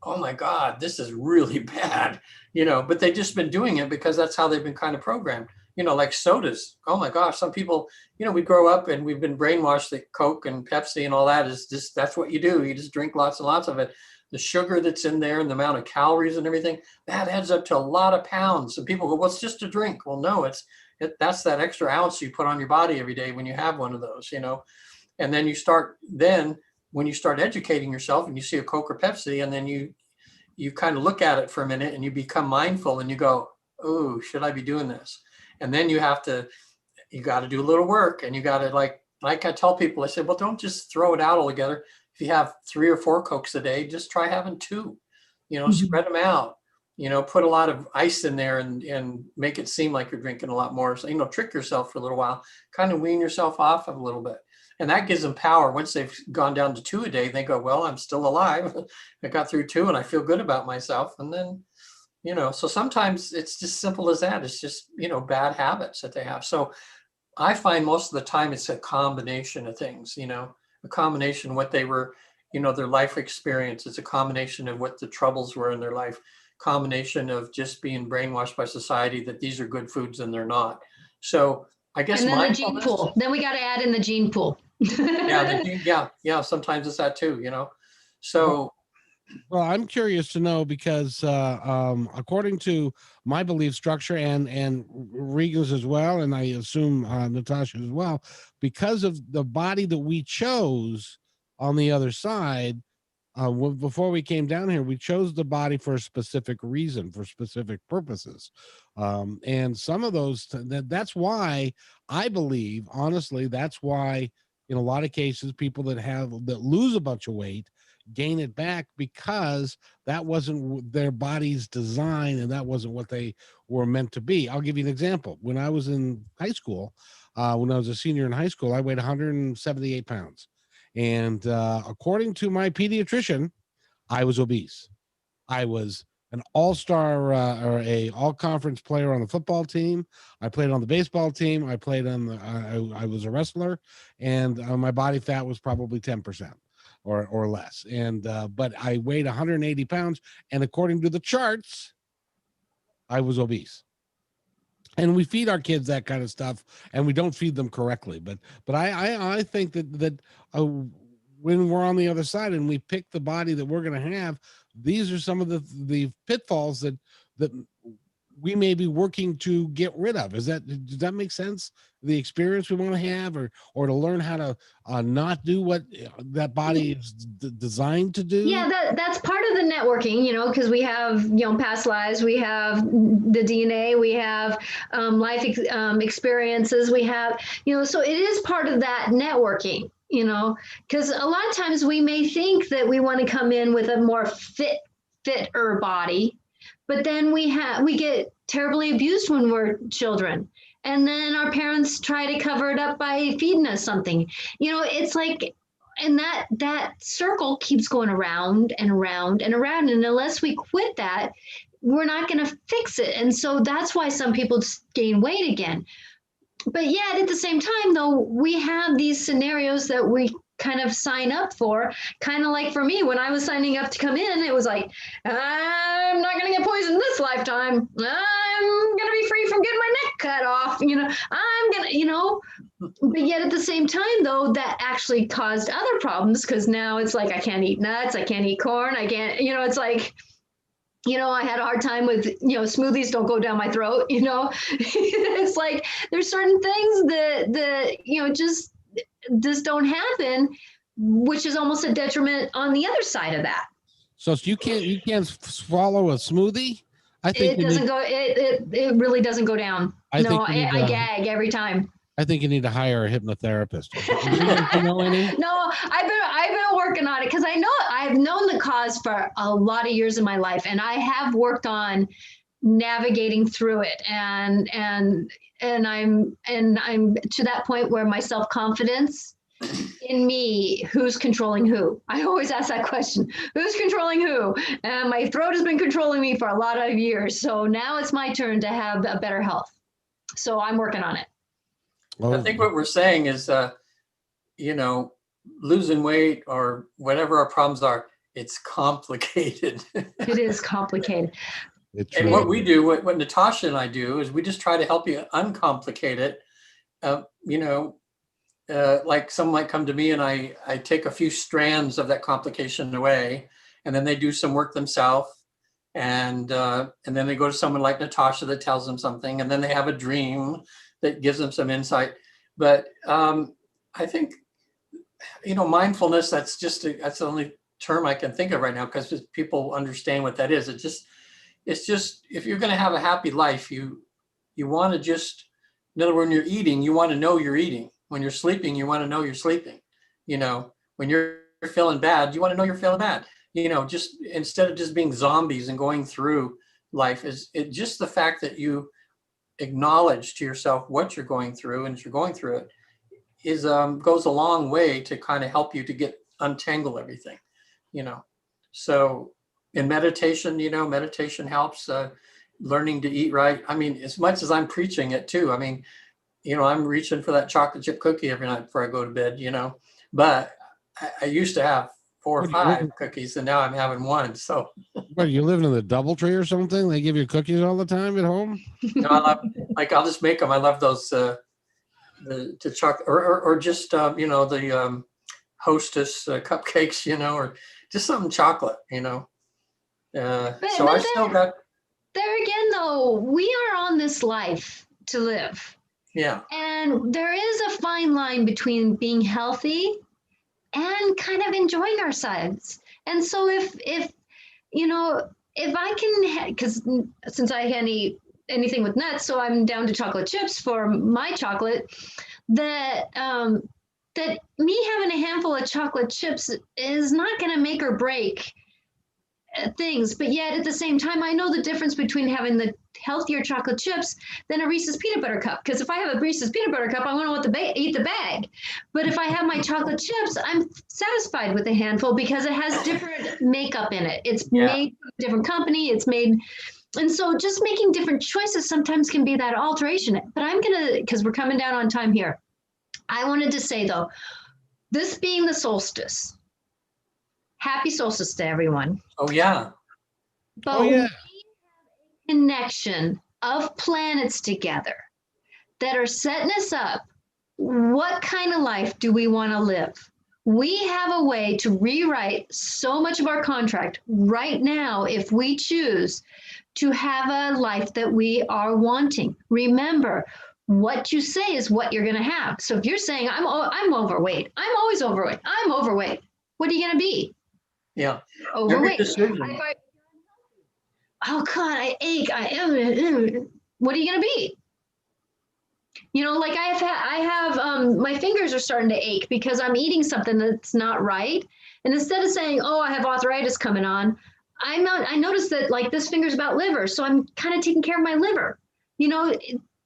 oh my God, this is really bad, but they've just been doing it because that's how they've been kind of programmed. Like sodas. Oh my gosh, some people, we grow up and we've been brainwashed that Coke and Pepsi and all that is just, that's what you do. You just drink lots and lots of it. The sugar that's in there and the amount of calories and everything, that adds up to a lot of pounds. And people go, well, it's just a drink. Well, no, that's that extra ounce you put on your body every day when you have one of those, and then when you start educating yourself and you see a Coke or Pepsi, and then you kind of look at it for a minute and you become mindful and you go, oh, should I be doing this? And then you got to do a little work, and you got to like I tell people, I said, well, don't just throw it out altogether. If you have 3 or 4 Cokes a day, just try having 2, spread them out, put a lot of ice in there and make it seem like you're drinking a lot more. So, trick yourself for a little while, kind of wean yourself off of a little bit. And that gives them power. Once they've gone down to 2 a day, they go, well, I'm still alive. I got through 2 and I feel good about myself. And then, so sometimes it's just simple as that. It's just, bad habits that they have. So I find most of the time it's a combination of things, a combination of what they were, their life experience. It's a combination of what the troubles were in their life, combination of just being brainwashed by society that these are good foods and they're not. So I guess and then the gene pool. Then we got to add in the gene pool. yeah. Sometimes it's that too, So. Well, I'm curious to know because according to my belief structure and Regan's as well, and I assume Natasha as well, because of the body that we chose on the other side, before we came down here, we chose the body for a specific reason, for specific purposes. And some of those, that's why I believe, honestly, that's why in a lot of cases, people that lose a bunch of weight gain it back, because that wasn't their body's design and that wasn't what they were meant to be. I'll give you an example. When I was in high school, when I was a senior in high school, I weighed 178 pounds. And according to my pediatrician, I was obese. I was an all-star or a all-conference player on the football team. I played on the baseball team. I played on I was a wrestler, and my body fat was probably 10%. Or less. And but I weighed 180 pounds, and according to the charts, I was obese. And we feed our kids that kind of stuff, and we don't feed them correctly. But I think that when we're on the other side and we pick the body that we're going to have, these are some of the pitfalls that we may be working to get rid of. Does that make sense? The experience we want to have, or to learn how to not do what that body is designed to do. Yeah, that's part of the networking, because we have, past lives, we have the DNA, we have life experiences, we have, so it is part of that networking, because a lot of times we may think that we want to come in with a more fitter body, but then we get terribly abused when we're children. And then our parents try to cover it up by feeding us something. It's like and that circle keeps going around and around and around. And unless we quit that, we're not going to fix it. And so that's why some people gain weight again. But yet at the same time, though, we have these scenarios that we kind of sign up for, kind of like for me, when I was signing up to come in, it was like, I'm not going to get poisoned this lifetime. I'm going to be free from getting my neck cut off. I'm going to, but yet at the same time, though, that actually caused other problems, because now it's like, I can't eat nuts. I can't eat corn. I can't, it's like, I had a hard time with, smoothies don't go down my throat, it's like, there's certain things that just don't happen, which is almost a detriment on the other side of that. So you can't swallow a smoothie? I think it doesn't go, it really doesn't go down. I gag every time. I think you need to hire a hypnotherapist. You know any? No, I've been working on it, because I know I've known the cause for a lot of years in my life, and I have worked on navigating through it, and I'm to that point where my self-confidence in me, who's controlling who? I always ask that question. Who's controlling who? And my throat has been controlling me for a lot of years. So now it's my turn to have a better health. So I'm working on it. I think what we're saying is, losing weight or whatever our problems are, it's complicated. It is complicated. And what we do, what Natasha and I do, is we just try to help you uncomplicate it. Like someone might come to me and I take a few strands of that complication away, and then they do some work themselves. And then they go to someone like Natasha that tells them something, and then they have a dream that gives them some insight. But I think, mindfulness, that's the only term I can think of right now, because people understand what that is. It's just, if you're going to have a happy life, you want to just, in other words, when you're eating, you want to know you're eating. When you're sleeping, you want to know you're sleeping. When you're feeling bad, you want to know you're feeling bad. Just instead of just being zombies and going through life, is it just the fact that you acknowledge to yourself what you're going through, and as you're going through it, is goes a long way to kind of help you to untangle everything. So in meditation, meditation helps. Learning to eat right. I mean, as much as I'm preaching it too, I mean, I'm reaching for that chocolate chip cookie every night before I go to bed, but I used to have 4 or 5 cookies, and now I'm having 1. So what, you living in the DoubleTree or something? They give you cookies all the time at home? No, I love, I'll just make them. I love those the chocolate or just the Hostess cupcakes, or just something chocolate, so I still got. There again, though, we are on this life to live. Yeah. And there is a fine line between being healthy and kind of enjoying ourselves. And so if I can, because since I can't eat anything with nuts, so I'm down to chocolate chips for my chocolate, that me having a handful of chocolate chips is not going to make or break things. But yet at the same time, I know the difference between having the healthier chocolate chips than a Reese's peanut butter cup. Because if I have a Reese's peanut butter cup, I want to eat the bag. But if I have my chocolate chips, I'm satisfied with a handful, because it has different makeup in it. It's made from a different company. It's made. And so just making different choices sometimes can be that alteration. But because we're coming down on time here, I wanted to say, though, this being the solstice, happy solstice to everyone. Oh, yeah. But we have a connection of planets together that are setting us up. What kind of life do we want to live? We have a way to rewrite so much of our contract right now if we choose to have a life that we are wanting. Remember, what you say is what you're going to have. So if you're saying, I'm overweight, I'm always overweight, I'm overweight, what are you going to be? Yeah. Overweight. Oh God, I ache. I am. What are you going to be? Like I have my fingers are starting to ache because I'm eating something that's not right. And instead of saying, oh, I have arthritis coming on, I noticed that like this finger's about liver. So I'm kind of taking care of my liver.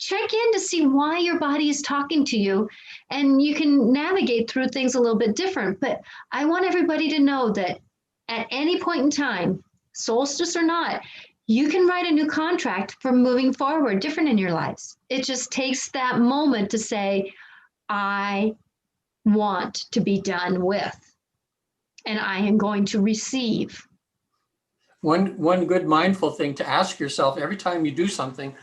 check in to see why your body is talking to you, and you can navigate through things a little bit different. But I want everybody to know that at any point in time, solstice or not, you can write a new contract for moving forward different in your lives. It just takes that moment to say, I want to be done with, and I am going to receive. One good mindful thing to ask yourself every time you do something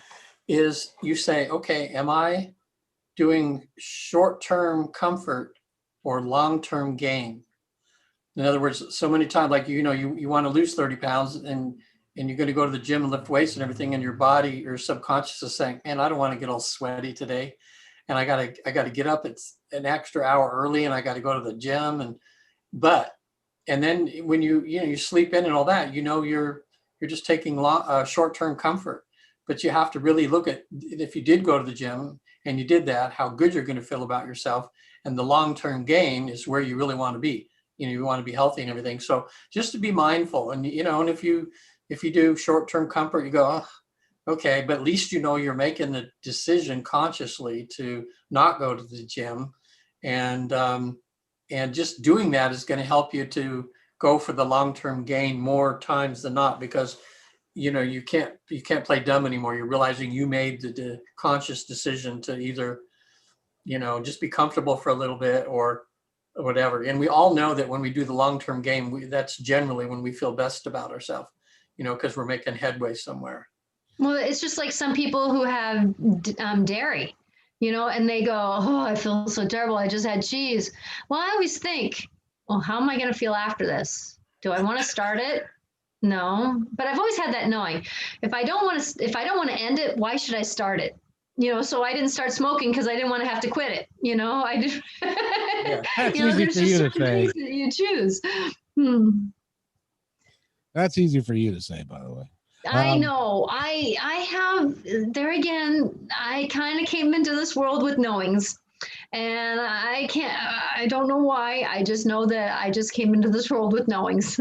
is you say, okay, am I doing short-term comfort or long-term gain? In other words, so many times, like, you want to lose 30 pounds and you're going to go to the gym and lift weights and everything, and your body, your subconscious is saying, man, I don't want to get all sweaty today. And I gotta get up. It's an extra hour early and I got to go to the gym. And then when you sleep in and all that, you're just taking short-term comfort. But you have to really look at, if you did go to the gym and you did that, how good you're going to feel about yourself. And the long-term gain is where you really want to be. You want to be healthy and everything. So just to be mindful, and and if you do short-term comfort, you go, oh, okay, but at least you're making the decision consciously to not go to the gym, and just doing that is going to help you to go for the long-term gain more times than not, because you can't play dumb anymore. You're realizing you made the conscious decision to either just be comfortable for a little bit or whatever. And we all know that when we do the long-term game, that's generally when we feel best about ourselves, because we're making headway somewhere. Well, it's just like some people who have dairy, and they go, oh, I feel so terrible. I just had cheese. Well, I always think, well, how am I going to feel after this? Do I want to start it? No, but I've always had that knowing. If I don't want to end it, why should I start it? So I didn't start smoking because I didn't want to have to quit it. I just, yeah, that's easy for you to say. That you choose. That's easy for you to say, by the way. I know. I have, there again, I kind of came into this world with knowings, and I don't know why. I just know that I just came into this world with knowings.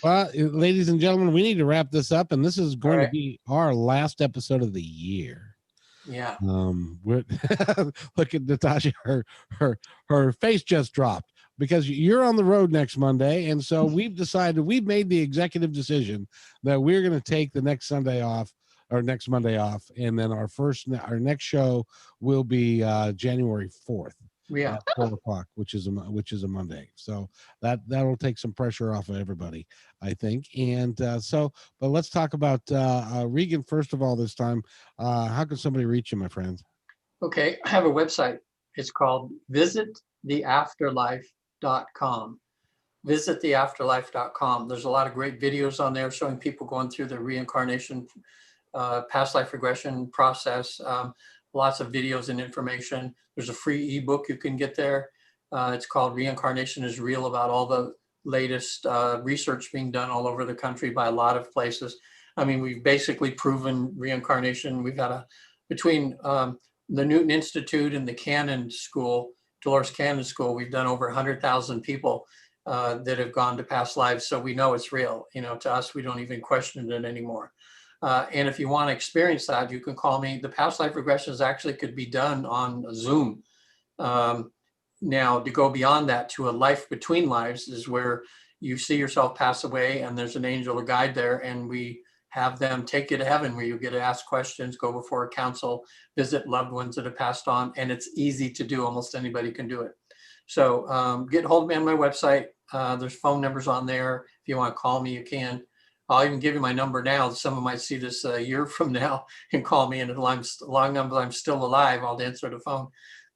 Well, ladies and gentlemen, we need to wrap this up, and this is going to be our last episode of the year. Yeah. Look at Natasha, her face just dropped because you're on the road next Monday, and so we've made the executive decision that we're going to take the next Sunday off, or next Monday off, and then our next show will be January 4th. Yeah, at 4:00, which is a Monday. So that'll take some pressure off of everybody, I think. And but let's talk about Regan first of all this time. How can somebody reach you, my friend? Okay, I have a website. It's called visittheafterlife.com. Visittheafterlife.com. There's a lot of great videos on there showing people going through the reincarnation, past life regression process. Lots of videos and information. There's a free ebook you can get there. It's called Reincarnation is Real, about all the latest research being done all over the country by a lot of places. I mean, we've basically proven reincarnation. We've had between the Newton Institute and the Cannon School, Dolores Cannon School, we've done over 100,000 people that have gone to past lives. So we know it's real. To us, we don't even question it anymore. And if you want to experience that, you can call me. The past life regressions actually could be done on Zoom. Now, to go beyond that to a life between lives is where you see yourself pass away and there's an angel or guide there, and we have them take you to heaven where you get to ask questions, go before a council, visit loved ones that have passed on, and it's easy to do. Almost anybody can do it. So get hold of me on my website. There's phone numbers on there. If you want to call me, you can. I'll even give you my number now. Someone might see this a year from now and call me, and as long as I'm still alive, I'll answer the phone.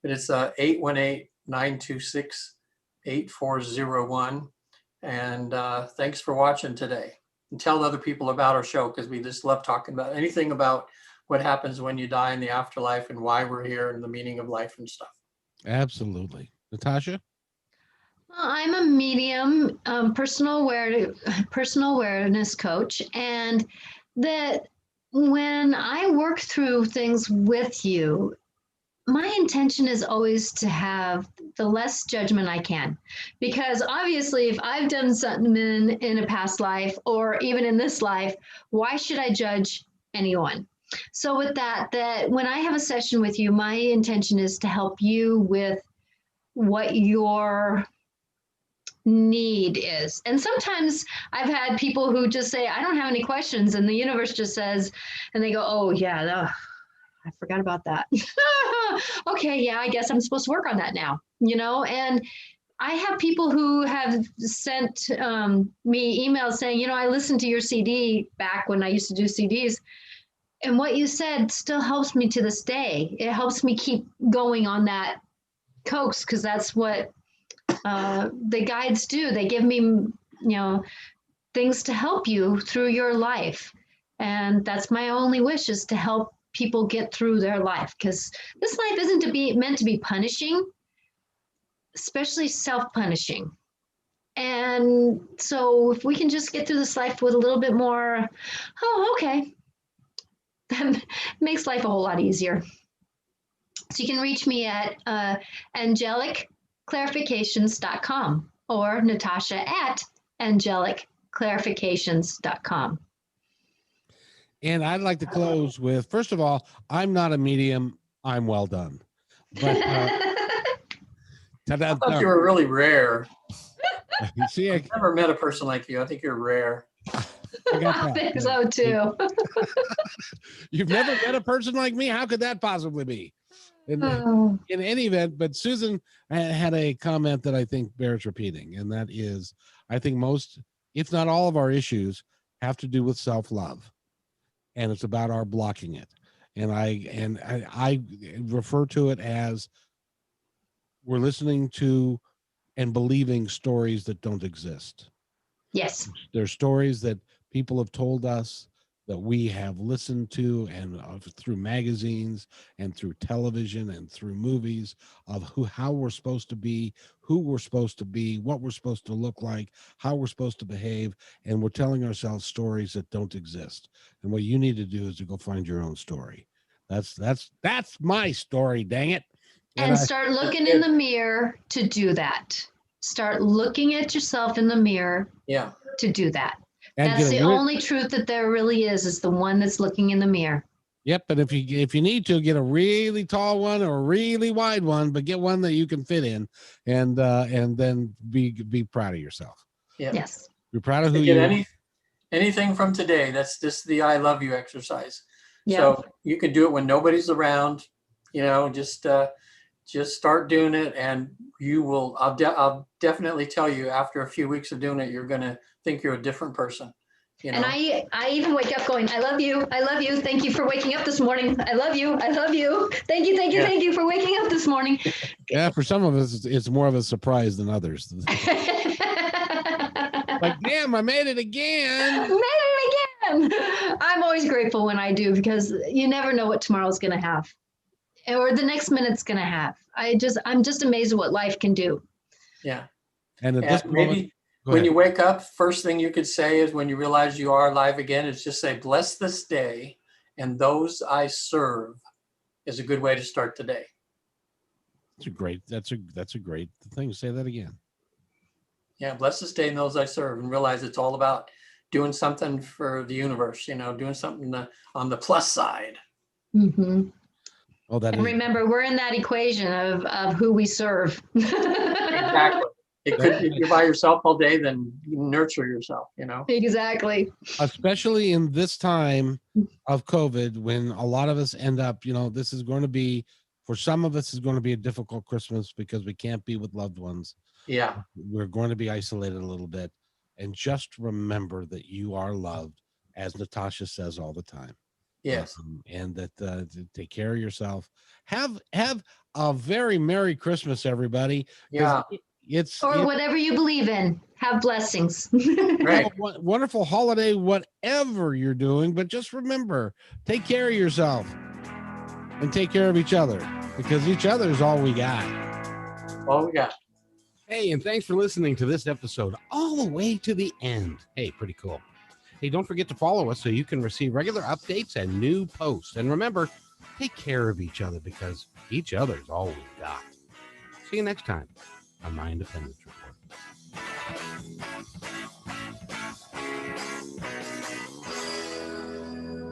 But it's 818-926-8401. And thanks for watching today. And tell other people about our show, because we just love talking about anything about what happens when you die in the afterlife and why we're here and the meaning of life and stuff. Absolutely. Natasha? Well, I'm a medium, personal awareness coach, and that when I work through things with you, my intention is always to have the less judgment I can, because obviously if I've done something in a past life or even in this life, why should I judge anyone? So with that when I have a session with you, my intention is to help you with what your need is. And sometimes I've had people who just say, I don't have any questions. And the universe just says, and they go, oh yeah, I forgot about that. Okay, yeah, I guess I'm supposed to work on that now, and I have people who have sent me emails saying, I listened to your CD back when I used to do CDs. And what you said still helps me to this day. It helps me keep going on that coax, because that's what the guides do. They give me, things to help you through your life. And that's my only wish, is to help people get through their life, because this life isn't meant to be punishing, especially self-punishing. And so if we can just get through this life with a little bit more, oh, okay, that makes life a whole lot easier. So you can reach me at angelicclarifications.com or Natasha at angelicclarifications.com. And I'd like to close with, first of all, I'm not a medium. I'm well done. But I thought you were really rare. you see, I've never met a person like you. I think you're rare. I think so too. You've never met a person like me? How could that possibly be? In any event, but Susan had a comment that I think bears repeating, and that is, I think most, if not all of our issues have to do with self-love, and it's about our blocking it. And I refer to it as we're listening to and believing stories that don't exist. Yes. There's stories that people have told us, that we have listened to, and through magazines and through television and through movies, of how we're supposed to be, who we're supposed to be, what we're supposed to look like, how we're supposed to behave. And we're telling ourselves stories that don't exist. And what you need to do is to go find your own story. That's my story, dang it. And start looking in the mirror to do that. Start looking at yourself in the mirror to do that. That's the only truth that there really is the one that's looking in the mirror. Yep, but if you need to, get a really tall one or a really wide one, but get one that you can fit in, and then be proud of yourself. Yeah. Yes. You're proud of who you are. Anything from today. That's just the I love you exercise. Yeah. So you can do it when nobody's around. Just start doing it, and you will. I'll definitely tell you, after a few weeks of doing it, you're gonna think you're a different person. And I even wake up going, I love you. I love you. Thank you for waking up this morning. I love you. I love you. Thank you. Thank you. Thank you for waking up this mormorning. Yeah, for some of us, it's more of a surprise than others. Like, damn, I made it again. I made it again. I'm always grateful when I do, because you never know what tomorrow's going to have, or the next minute's going to have. I'm just amazed at what life can do. Yeah. And at this maybe moment, when you wake up, first thing you could say is, when you realize you are alive again, is just say, bless this day and those I serve, is a good way to start the day. That's a great thing. Say that again. Yeah, bless this day and those I serve, and realize it's all about doing something for the universe, doing something on the plus side. Mm-hmm. Oh, and remember, we're in that equation of who we serve. Exactly. It could be, if you're by yourself all day, then nurture yourself, Exactly. Especially in this time of COVID, when a lot of us end up, this is going to be, for some of us, is going to be a difficult Christmas because we can't be with loved ones. Yeah. We're going to be isolated a little bit. And just remember that you are loved, as Natasha says all the time. Yes. And that take care of yourself. Have a very Merry Christmas, everybody. Yeah. Or whatever you believe in. Have blessings. Right. Have a wonderful holiday, whatever you're doing. But just remember, take care of yourself and take care of each other, because each other is all we got. All we got. Hey, and thanks for listening to this episode all the way to the end. Hey, pretty cool. Hey, don't forget to follow us so you can receive regular updates and new posts. And remember, take care of each other, because each other is all we got. See you next time on My Independence Report.